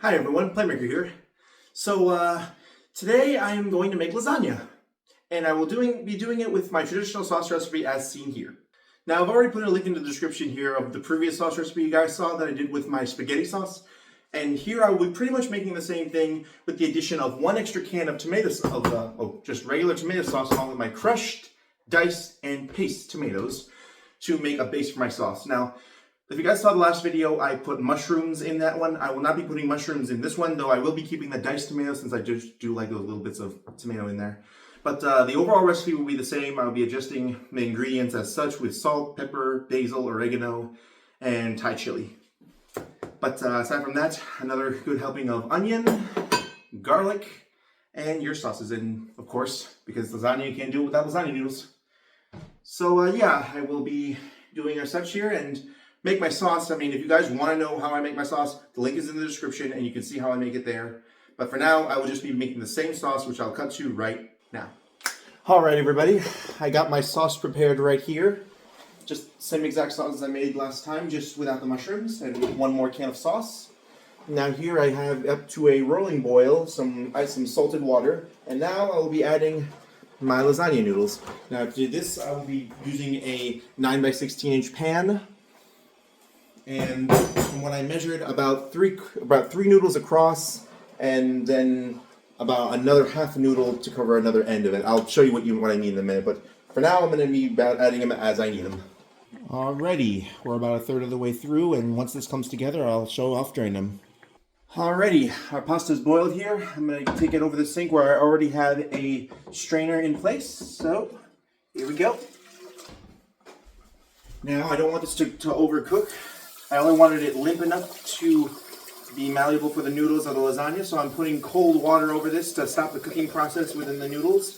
Hi everyone, Playmaker here. So today I am going to make lasagna, and I will be doing it with my traditional sauce recipe as seen here. Now I've already put a link in the description here of the previous sauce recipe you guys saw that I did with my spaghetti sauce, and here I will be pretty much making the same thing with the addition of one extra can of just regular tomato sauce along with my crushed, diced, and paste tomatoes to make a base for my sauce. Now, if you guys saw the last video, I put mushrooms in that one. I will not be putting mushrooms in this one, though I will be keeping the diced tomato since I just do like those little bits of tomato in there. But the overall recipe will be the same. I will be adjusting the ingredients as such with salt, pepper, basil, oregano, and Thai chili. But aside from that, another good helping of onion, garlic, and your sauces. And of course, because lasagna, you can't do it without lasagna noodles. So yeah, I will be doing as such here and make my sauce. I mean, if you guys want to know how I make my sauce, the link is in the description and you can see how I make it there. But for now, I will just be making the same sauce, which I'll cut to right now. All right, everybody. I got my sauce prepared right here. Just same exact sauce as I made last time, just without the mushrooms and with one more can of sauce. Now here I have up to a rolling boil, some salted water. And now I will be adding my lasagna noodles. Now to do this, I will be using a 9x16" pan. And from what I measured, about three noodles across, and then about another half noodle to cover another end of it. I'll show you what I mean in a minute, but for now I'm going to be adding them as I need them. Alrighty, we're about a third of the way through, and once this comes together, I'll show off drain them. Alrighty, our pasta's boiled here. I'm going to take it over the sink where I already have a strainer in place. So here we go. Now I don't want this to overcook. I only wanted it limp enough to be malleable for the noodles of the lasagna, so I'm putting cold water over this to stop the cooking process within the noodles.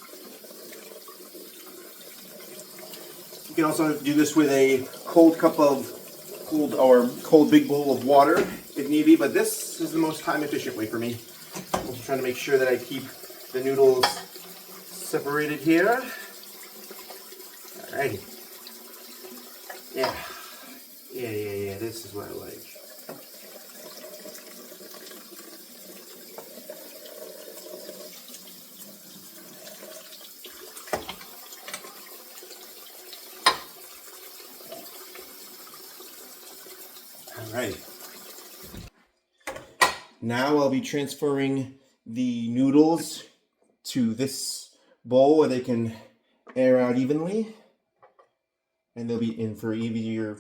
You can also do this with a cold big bowl of water if need be, but this is the most time efficient way for me. I'm also trying to make sure that I keep the noodles separated here. Alrighty. Yeah. Yeah, this is what I like. All right. Now I'll be transferring the noodles to this bowl where they can air out evenly. And they'll be in for easier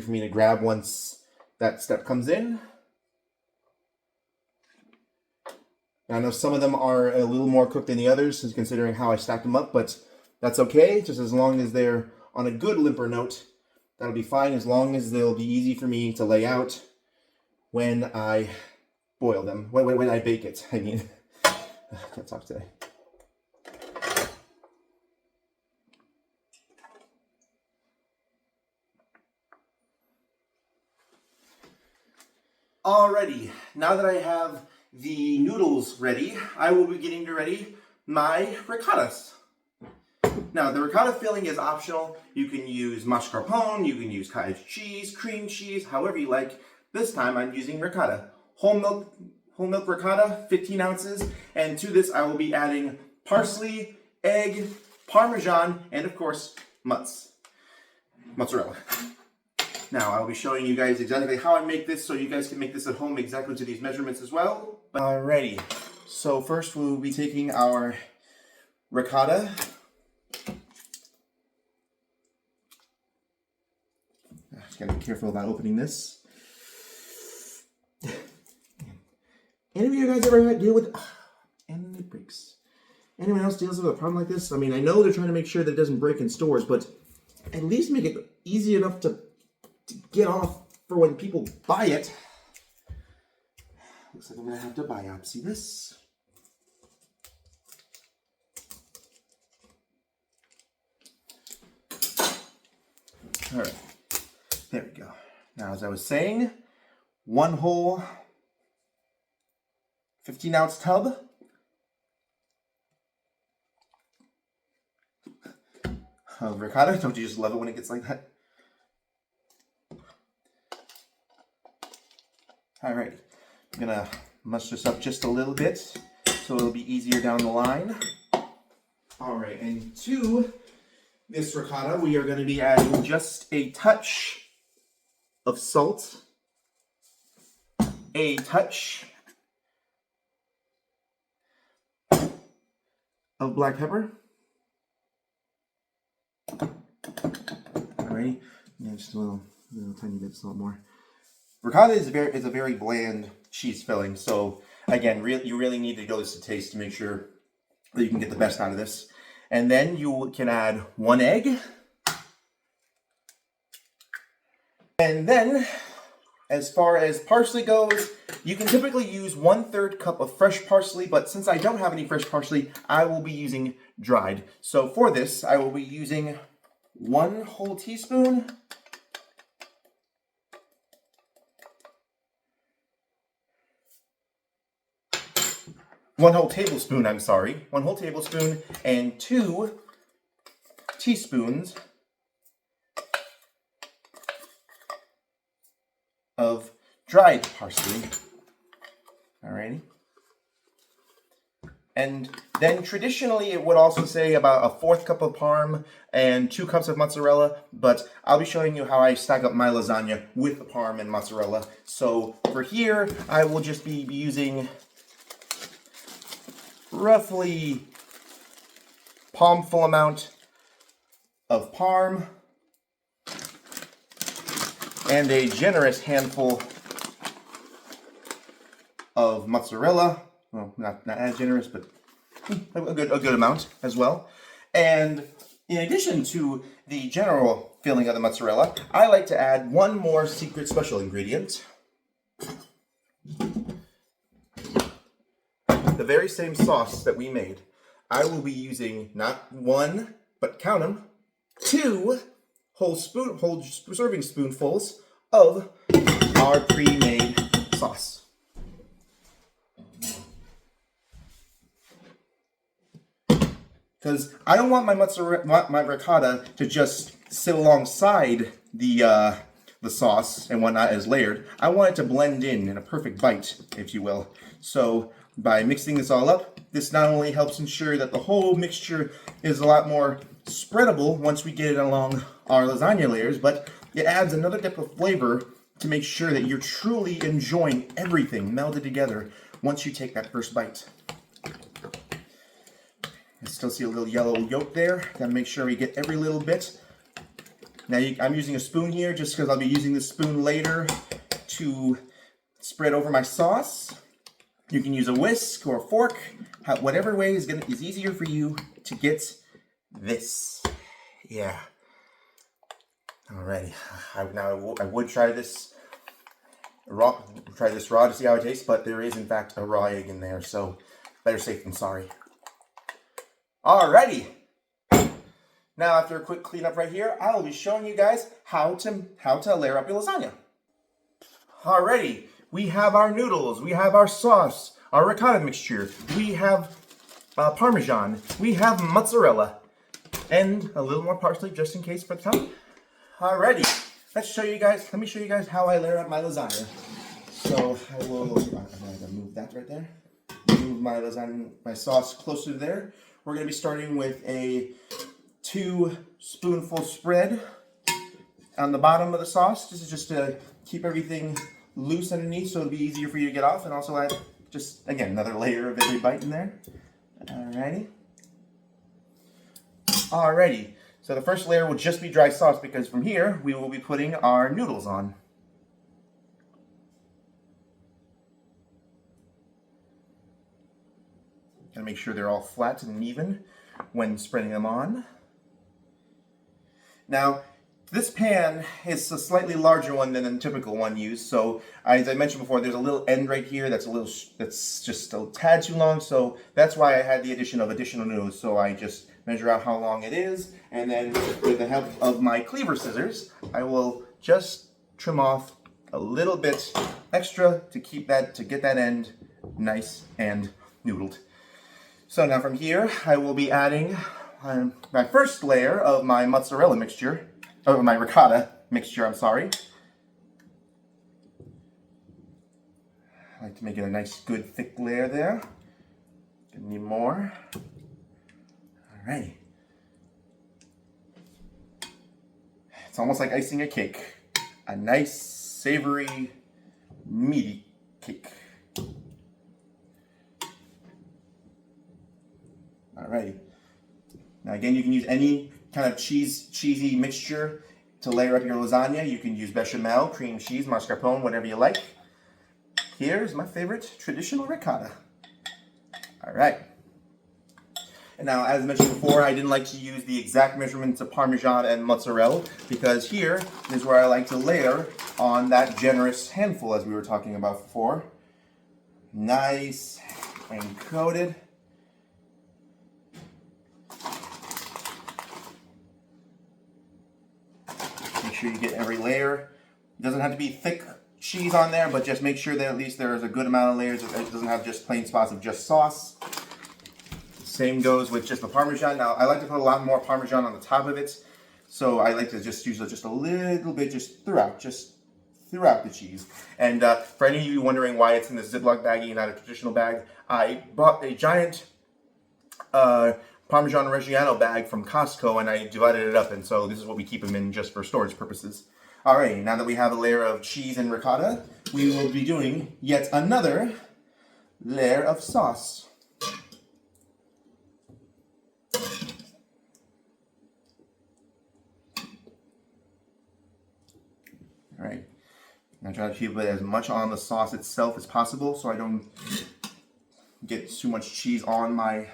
for me to grab once that step comes in. I know some of them are a little more cooked than the others, considering how I stacked them up, but that's okay. Just as long as they're on a good limper note, that'll be fine, as long as they'll be easy for me to lay out when I boil them. When I bake it, I mean. I can't talk today. Alrighty, now that I have the noodles ready, I will be getting ready my ricottas. Now, the ricotta filling is optional. You can use mascarpone, you can use cottage cheese, cream cheese, however you like. This time I'm using ricotta. Whole milk ricotta, 15 ounces. And to this I will be adding parsley, egg, parmesan, and of course, mozzarella. Now, I'll be showing you guys exactly how I make this so you guys can make this at home exactly to these measurements as well. Alrighty, so first we'll be taking our ricotta. Just gotta be careful about opening this. Any of you guys ever deal with, and it breaks. Anyone else deals with a problem like this? I mean, I know they're trying to make sure that it doesn't break in stores, but at least make it easy enough to get off for when people buy it. Looks like I'm gonna have to biopsy this. All right, there we go. Now, as I was saying, one whole 15-ounce tub. Of ricotta. Don't you just love it when it gets like that? Alrighty. I'm gonna mush this up just a little bit so it'll be easier down the line. All right, and to this ricotta, we are going to be adding just a touch of salt, a touch of black pepper. Alrighty, yeah, just a little tiny bit of salt more. Ricotta is a very bland cheese filling, so again, you really need to go this to taste to make sure that you can get the best out of this. And then you can add 1 egg. And then, as far as parsley goes, you can typically use 1/3 cup of fresh parsley, but since I don't have any fresh parsley, I will be using dried. So for this, I will be using 1 whole teaspoon. One whole tablespoon, I'm sorry. 1 whole tablespoon and 2 teaspoons of dried parsley. Alrighty. And then traditionally it would also say about a 1/4 cup of parm and 2 cups of mozzarella, but I'll be showing you how I stack up my lasagna with the parm and mozzarella. So for here, I will just be using roughly palm-full amount of parm and a generous handful of mozzarella. Well, not as generous, but a good amount as well. And in addition to the general filling of the mozzarella, I like to add one more secret special ingredient. The very same sauce that we made. I will be using not 1, but count them, 2 whole serving spoonfuls of our pre-made sauce. Because I don't want my ricotta to just sit alongside the sauce and whatnot as layered. I want it to blend in a perfect bite, if you will. So by mixing this all up, this not only helps ensure that the whole mixture is a lot more spreadable once we get it along our lasagna layers, but it adds another dip of flavor to make sure that you're truly enjoying everything melded together once you take that first bite. I still see a little yellow yolk there. Gotta make sure we get every little bit. Now I'm using a spoon here just because I'll be using this spoon later to spread over my sauce. You can use a whisk or a fork, whatever way is easier for you to get this. Yeah. Alrighty. I would try this raw to see how it tastes, but there is in fact a raw egg in there, so better safe than sorry. Alrighty. Now after a quick cleanup right here, I will be showing you guys how to layer up your lasagna. Alrighty. We have our noodles, we have our sauce, our ricotta mixture, we have Parmesan, we have mozzarella, and a little more parsley just in case for the top. Alrighty, let me show you guys how I layer up my lasagna. So I will, I'm gonna move that right there, move my sauce closer to there. We're gonna be starting with a 2 spoonful spread on the bottom of the sauce. This is just to keep everything loose underneath so it'll be easier for you to get off, and also add just, again, another layer of every bite in there. Alrighty. So the first layer will just be dry sauce because from here we will be putting our noodles on. Gotta make sure they're all flat and even when spreading them on. Now, this pan is a slightly larger one than the typical one used. So, as I mentioned before, there's a little end right here that's just a tad too long. So that's why I had the addition of additional noodles. So I just measure out how long it is, and then with the help of my cleaver scissors, I will just trim off a little bit extra to get that end nice and noodled. So now from here, I will be adding my first layer of my mozzarella mixture. Oh, my ricotta mixture, I'm sorry. I like to make it a nice, good, thick layer there. Gonna need more. Alrighty. It's almost like icing a cake. A nice, savory, meaty cake. Alrighty. Now again, you can use any kind of cheesy mixture to layer up your lasagna. You can use bechamel, cream cheese, mascarpone, whatever you like. Here's my favorite, traditional ricotta. Alright. And now, as mentioned before, I didn't like to use the exact measurements of Parmesan and mozzarella because here is where I like to layer on that generous handful as we were talking about before. Nice and coated. Make sure you get every layer. It doesn't have to be thick cheese on there, but just make sure that at least there's a good amount of layers. It doesn't have just plain spots of just sauce. Same goes with just the Parmesan. Now, I like to put a lot more Parmesan on the top of it, so I like to just use just a little bit just throughout the cheese. And for any of you wondering why it's in this Ziploc baggie and not a traditional bag, I bought a giant Parmesan Reggiano bag from Costco and I divided it up, and so this is what we keep them in just for storage purposes. Alright, now that we have a layer of cheese and ricotta, we will be doing yet another layer of sauce. Alright, now try to keep it as much on the sauce itself as possible so I don't get too much cheese on my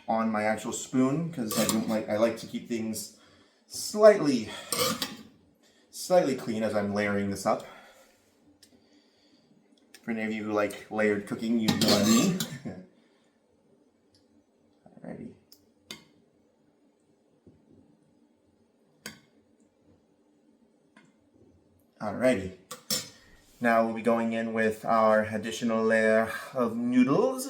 actual spoon, because I like to keep things slightly clean as I'm layering this up. For any of you who like layered cooking, you know what I mean. Alrighty. Alrighty. Now we'll be going in with our additional layer of noodles.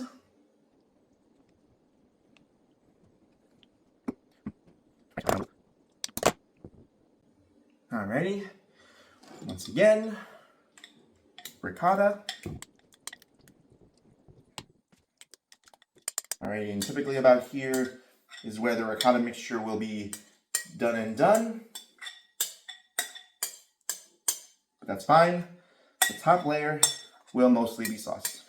Alrighty. Once again, ricotta. Alrighty, and typically about here is where the ricotta mixture will be done and done. But that's fine. The top layer will mostly be sauce.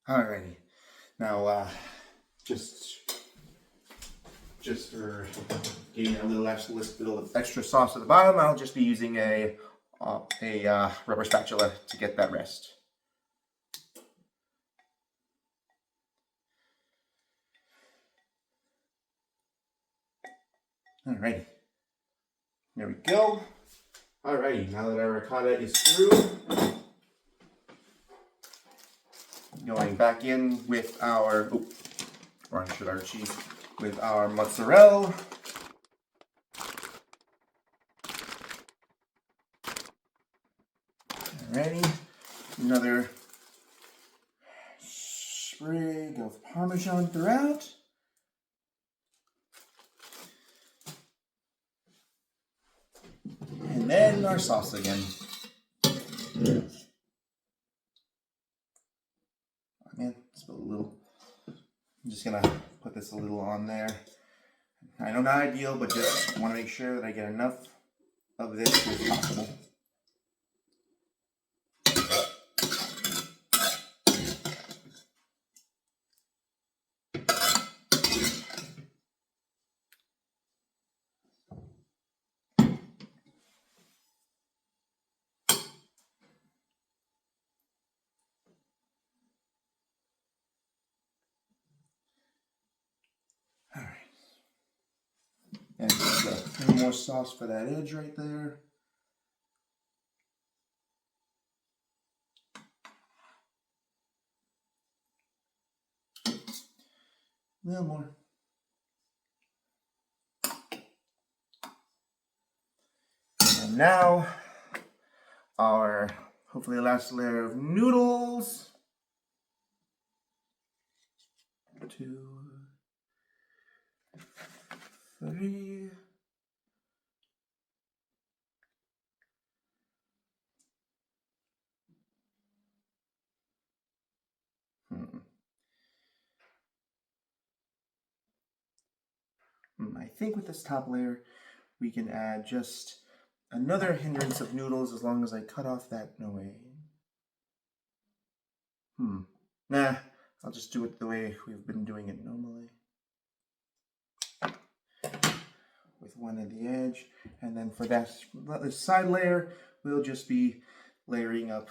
Alrighty, now just for getting a little extra sauce at the bottom, I'll just be using a rubber spatula to get that rest. Alrighty, there we go. Alrighty, now that our ricotta is through, going back in with our, cheese, with our mozzarella. Alrighty, another sprig of Parmesan throughout. And then our sauce again. Man, spilled a little. I'm just gonna put this a little on there. I know not ideal, but just want to make sure that I get enough of this as possible. All right. And just a little more sauce for that edge right there. A little more. And now our hopefully last layer of noodles. 2, 3. I think with this top layer, we can add just another hindrance of noodles as long as I cut off that away. Nah, I'll just do it the way we've been doing it normally. With one at the edge, and then for that side layer, we'll just be layering up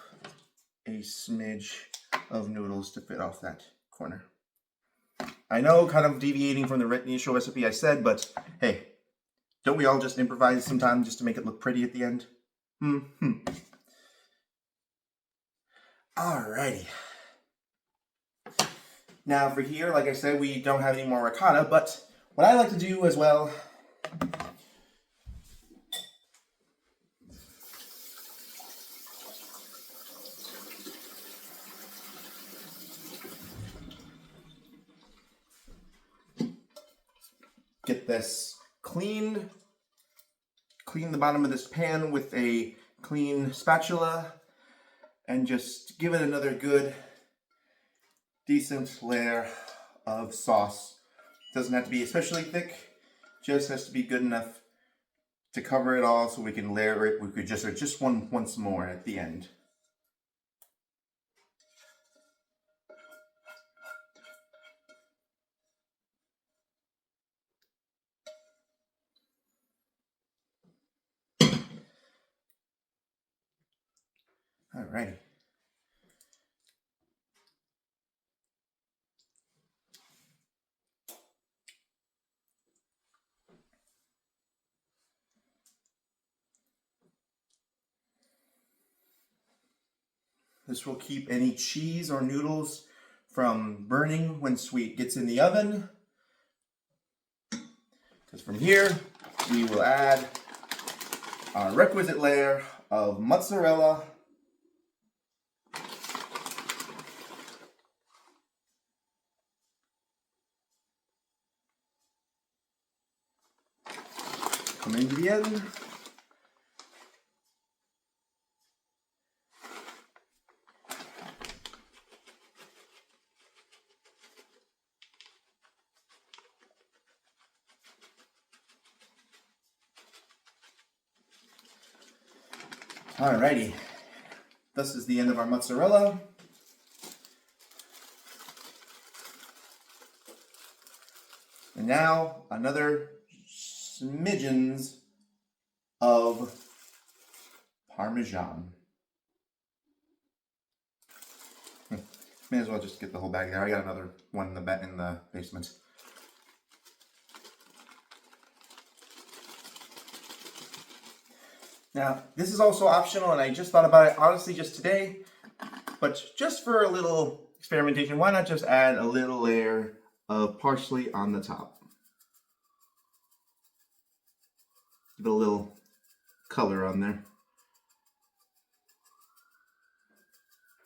a smidge of noodles to fit off that corner. I know, kind of deviating from the initial recipe I said, but hey, don't we all just improvise sometimes just to make it look pretty at the end? Alrighty. Now for here, like I said, we don't have any more ricotta, but what I like to do as well get this clean the bottom of this pan with a clean spatula and just give it another good decent layer of sauce. Doesn't have to be especially thick, just has to be good enough to cover it all so we can layer it. We could just once more at the end. Alrighty. This will keep any cheese or noodles from burning when sweet gets in the oven. Because from here, we will add our requisite layer of mozzarella. Coming to the end. Alrighty, this is the end of our mozzarella. And now another smidgens of Parmesan. May as well just get the whole bag there. I got another one in the basement. Now, this is also optional, and I just thought about it honestly just today, but just for a little experimentation, why not just add a little layer of parsley on the top? Give it a little color on there.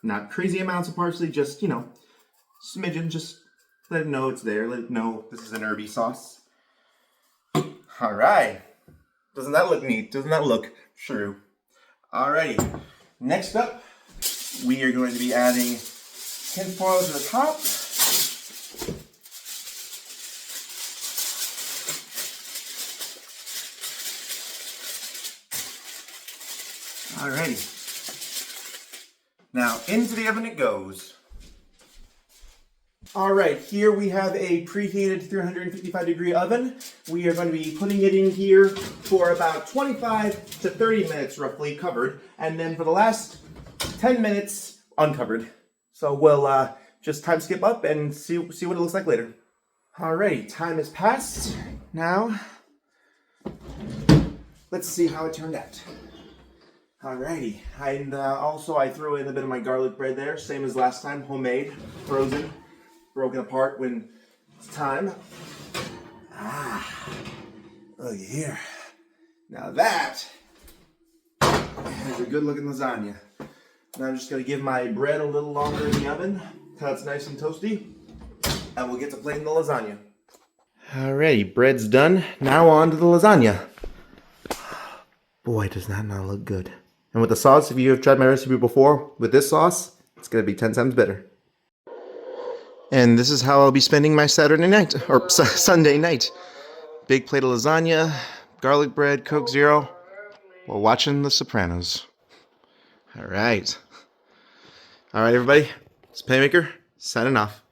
Not crazy amounts of parsley, just, you know, smidgen, just let it know it's there, let it know this is an herby sauce. All right. Doesn't that look neat? Doesn't that look true? Alrighty. Next up, we are going to be adding tinfoil to the top. Alrighty. Now, into the oven it goes. All right, here we have a preheated 355-degree oven. We are going to be putting it in here for about 25 to 30 minutes roughly covered, and then for the last 10 minutes uncovered. So we'll just time skip up and see what it looks like later. All right, time has passed. Now, let's see how it turned out. Alrighty, and also I threw in a bit of my garlic bread there, same as last time, homemade, frozen. Broken apart when it's time. Look here. Now that is a good looking lasagna. Now I'm just gonna give my bread a little longer in the oven till it's nice and toasty. and we'll get to plating the lasagna. Alrighty, bread's done. Now on to the lasagna. Boy, does that not look good. And with the sauce, if you have tried my recipe before, with this sauce, it's going to be 10 times better. And this is how I'll be spending my Saturday night, or Sunday night. Big plate of lasagna, garlic bread, Coke Zero, while watching The Sopranos. Alright. Alright, everybody. It's Playmaker, signing off.